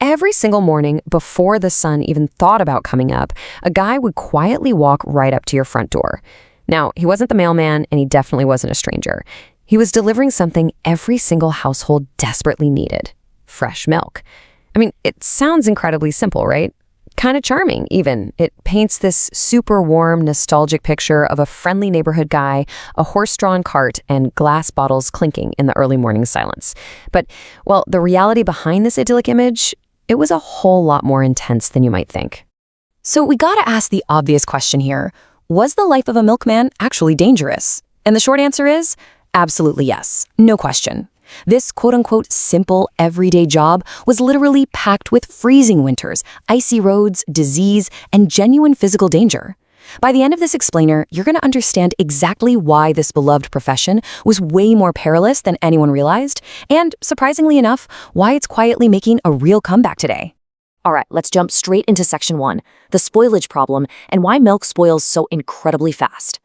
Every single morning, before the sun even thought about coming up, a guy would quietly walk right up to your front door. Now, he wasn't the mailman, and he definitely wasn't a stranger. He was delivering something every single household desperately needed: fresh milk. I mean, it sounds incredibly simple, right? Kind of charming, even. It paints this super warm, nostalgic picture of a friendly neighborhood guy, a horse-drawn cart, and glass bottles clinking in the early morning silence. But, well, the reality behind this idyllic image, it was a whole lot more intense than you might think. So we gotta ask the obvious question here. Was the life of a milkman actually dangerous? And the short answer is, absolutely yes. No question. This quote-unquote simple, everyday job was literally packed with freezing winters, icy roads, disease, and genuine physical danger. By the end of this explainer, you're going to understand exactly why this beloved profession was way more perilous than anyone realized, and, surprisingly enough, why it's quietly making a real comeback today. All right, let's jump straight into section 1, the spoilage problem and why milk spoils so incredibly fast.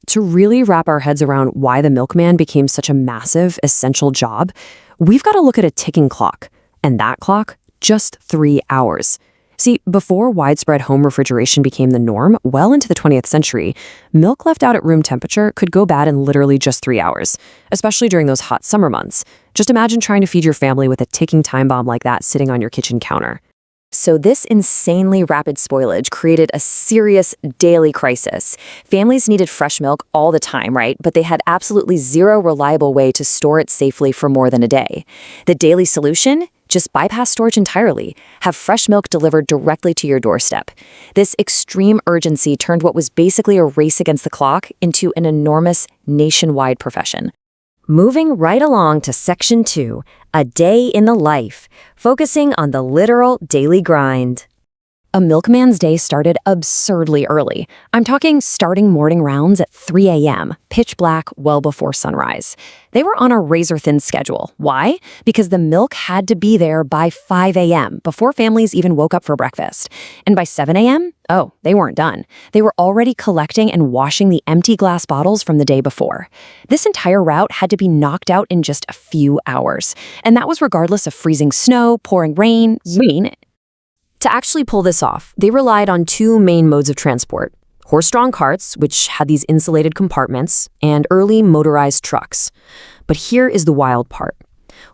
To really wrap our heads around why the milkman became such a massive, essential job, we've got to look at a ticking clock. And that clock, just 3 hours. See, before widespread home refrigeration became the norm, well into the 20th century, milk left out at room temperature could go bad in literally just 3 hours, especially during those hot summer months. Just imagine trying to feed your family with a ticking time bomb like that sitting on your kitchen counter. So this insanely rapid spoilage created a serious daily crisis. Families needed fresh milk all the time, right? But they had absolutely zero reliable way to store it safely for more than a day. The daily solution? Just bypass storage entirely. Have fresh milk delivered directly to your doorstep. This extreme urgency turned what was basically a race against the clock into an enormous nationwide profession. Moving right along to section 2, a day in the life, focusing on the literal daily grind. A milkman's day started absurdly early. I'm talking starting morning rounds at 3 a.m., pitch black, well before sunrise. They were on a razor-thin schedule. Why? Because the milk had to be there by 5 a.m., before families even woke up for breakfast. And by 7 a.m., oh, they weren't done. They were already collecting and washing the empty glass bottles from the day before. This entire route had to be knocked out in just a few hours. And that was regardless of freezing snow, pouring rain. To actually pull this off, they relied on 2 main modes of transport: horse-drawn carts, which had these insulated compartments, and early motorized trucks. But here is the wild part.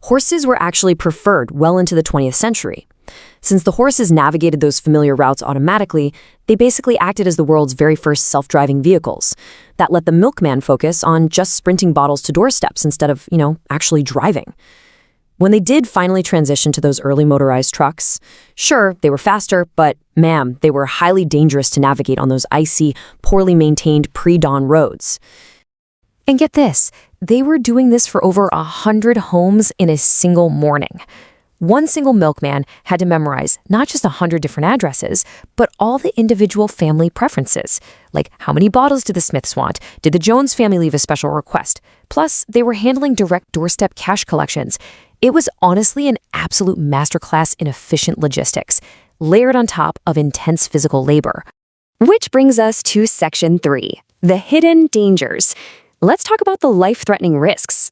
Horses were actually preferred well into the 20th century. Since the horses navigated those familiar routes automatically, they basically acted as the world's very first self-driving vehicles. That let the milkman focus on just sprinting bottles to doorsteps instead of, actually driving. When they did finally transition to those early motorized trucks, sure, they were faster, but ma'am, they were highly dangerous to navigate on those icy, poorly maintained pre-dawn roads. And get this, they were doing this for over 100 homes in a single morning. One single milkman had to memorize not just 100 different addresses, but all the individual family preferences. Like, how many bottles did the Smiths want? Did the Jones family leave a special request? Plus, they were handling direct doorstep cash collections. It was honestly an absolute masterclass in efficient logistics, layered on top of intense physical labor. Which brings us to section 3, the hidden dangers. Let's talk about the life-threatening risks.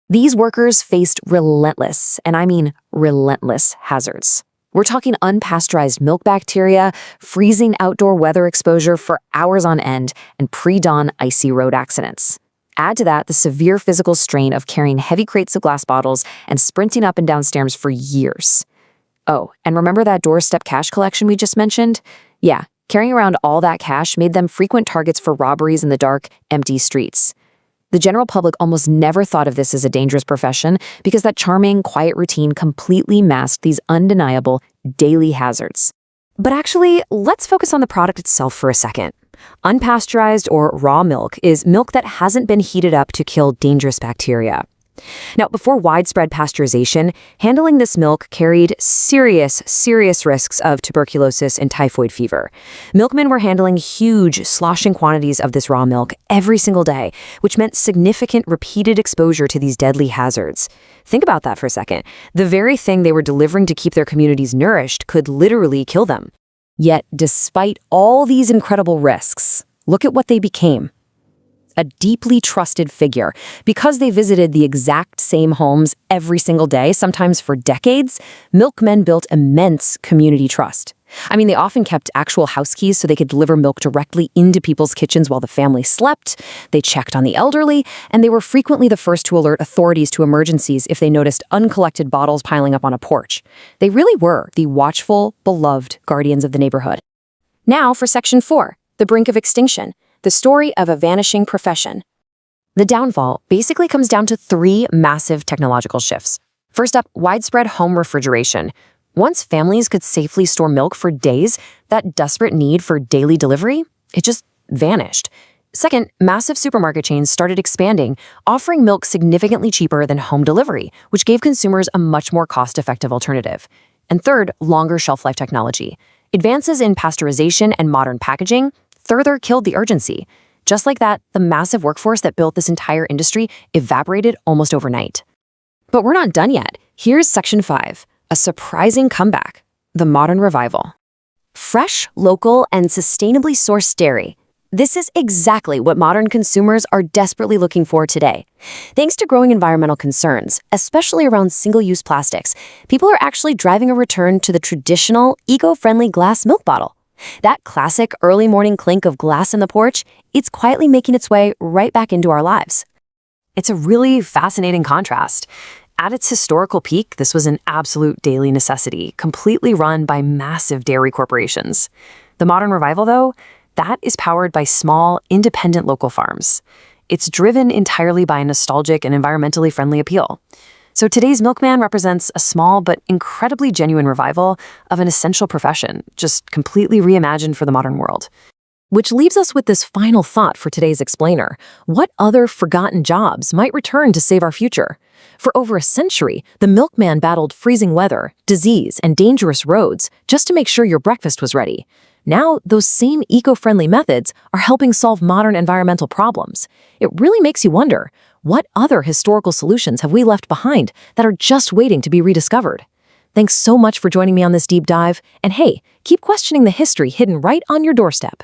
These workers faced relentless, and I mean relentless, hazards. We're talking unpasteurized milk bacteria, freezing outdoor weather exposure for hours on end, and pre-dawn icy road accidents. Add to that the severe physical strain of carrying heavy crates of glass bottles and sprinting up and down stairs for years. Oh, and remember that doorstep cash collection we just mentioned? Yeah, carrying around all that cash made them frequent targets for robberies in the dark, empty streets. The general public almost never thought of this as a dangerous profession because that charming, quiet routine completely masked these undeniable daily hazards. But actually, let's focus on the product itself for a second. Unpasteurized or raw milk is milk that hasn't been heated up to kill dangerous bacteria. Now, before widespread pasteurization, handling this milk carried serious risks of tuberculosis and typhoid fever. Milkmen were handling huge, sloshing quantities of this raw milk every single day, which meant significant repeated exposure to these deadly hazards. Think about that for a second. The very thing they were delivering to keep their communities nourished could literally kill them. Yet, despite all these incredible risks, look at what they became. a deeply trusted figure. Because they visited the exact same homes every single day, sometimes for decades, milkmen built immense community trust. I mean, they often kept actual house keys so they could deliver milk directly into people's kitchens while the family slept. They checked on the elderly, and they were frequently the first to alert authorities to emergencies if they noticed uncollected bottles piling up on a porch. They really were the watchful, beloved guardians of the neighborhood. Now for Section 4, the brink of extinction, the story of a vanishing profession. The downfall basically comes down to 3 massive technological shifts. First up, widespread home refrigeration. Once families could safely store milk for days, that desperate need for daily delivery, it just vanished. Second, massive supermarket chains started expanding, offering milk significantly cheaper than home delivery, which gave consumers a much more cost-effective alternative. And third, longer shelf life technology. Advances in pasteurization and modern packaging further killed the urgency. Just like that, the massive workforce that built this entire industry evaporated almost overnight. But we're not done yet. Here's Section 5. A surprising comeback, the modern revival. Fresh, local, and sustainably sourced dairy. This is exactly what modern consumers are desperately looking for today. Thanks to growing environmental concerns, especially around single-use plastics, people are actually driving a return to the traditional, eco-friendly glass milk bottle. That classic early morning clink of glass in the porch, it's quietly making its way right back into our lives. It's a really fascinating contrast. At its historical peak, this was an absolute daily necessity, completely run by massive dairy corporations. The modern revival, though, that is powered by small, independent local farms. It's driven entirely by a nostalgic and environmentally friendly appeal. So today's Milkman represents a small but incredibly genuine revival of an essential profession, just completely reimagined for the modern world. Which leaves us with this final thought for today's explainer. What other forgotten jobs might return to save our future? For over a century, the milkman battled freezing weather, disease, and dangerous roads just to make sure your breakfast was ready. Now, those same eco-friendly methods are helping solve modern environmental problems. It really makes you wonder, what other historical solutions have we left behind that are just waiting to be rediscovered? Thanks so much for joining me on this deep dive, and hey, keep questioning the history hidden right on your doorstep.